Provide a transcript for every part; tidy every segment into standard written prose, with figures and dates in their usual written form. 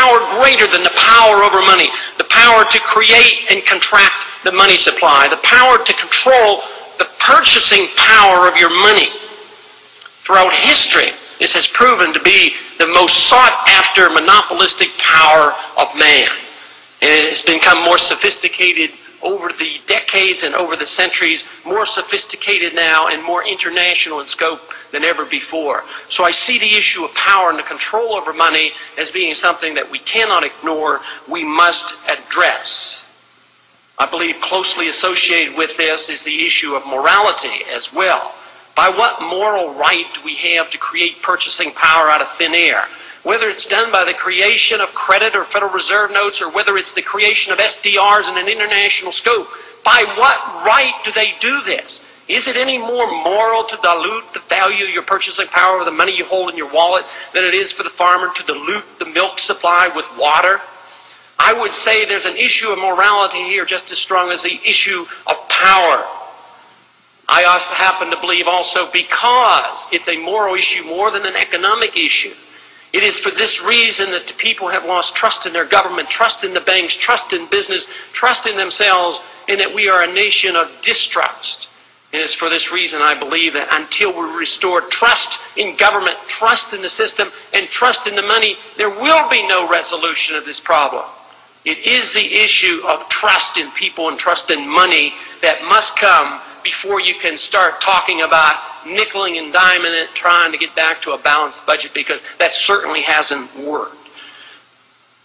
power greater than the power over money, the power to create and contract the money supply, the power to control the purchasing power of your money. Throughout history, this has proven to be the most sought-after monopolistic power of man. And it has become more sophisticated over the decades and over the centuries, more sophisticated now and more international in scope than ever before. So I see the issue of power and the control over money as being something that we cannot ignore, we must address. I believe closely associated with this is the issue of morality as well. By what moral right do we have to create purchasing power out of thin air? Whether it's done by the creation of credit or Federal Reserve notes, or whether it's the creation of SDRs in an international scope, by what right do they do this? Is it any more moral to dilute the value of your purchasing power of the money you hold in your wallet than it is for the farmer to dilute the milk supply with water? I would say there's an issue of morality here just as strong as the issue of power. I also happen to believe also, because it's a moral issue more than an economic issue, it is for this reason that the people have lost trust in their government, trust in the banks, trust in business, trust in themselves, and that we are a nation of distrust. And it's for this reason I believe that until we restore trust in government, trust in the system, and trust in the money, there will be no resolution of this problem. It is the issue of trust in people and trust in money that must come before you can start talking about nickeling and diming it, trying to get back to a balanced budget, because that certainly hasn't worked.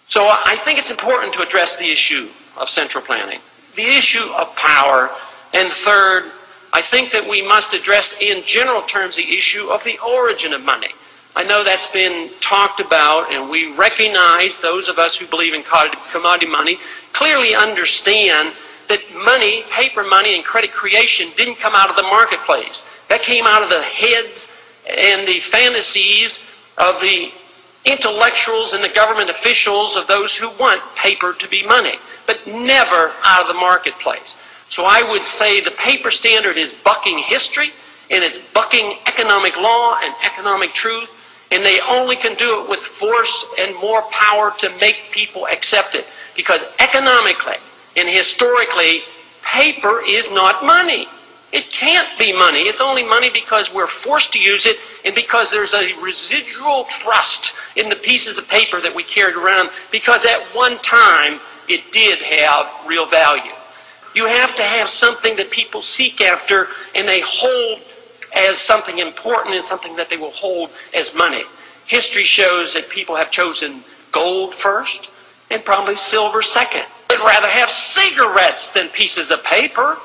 So I think it's important to address the issue of central planning, the issue of power, and third, I think that we must address in general terms the issue of the origin of money. I know that's been talked about, and we recognize, those of us who believe in commodity money clearly understand that money, paper money and credit creation didn't come out of the marketplace. That came out of the heads and the fantasies of the intellectuals and the government officials of those who want paper to be money, but never out of the marketplace. So I would say the paper standard is bucking history, and it's bucking economic law and economic truth, and they only can do it with force and more power to make people accept it. Because economically and historically, paper is not money. It can't be money. It's only money because we're forced to use it, and because there's a residual trust in the pieces of paper that we carried around, because at one time it did have real value. You have to have something that people seek after and they hold as something important and something that they will hold as money. History shows that people have chosen gold first and probably silver second. They'd rather have cigarettes than pieces of paper.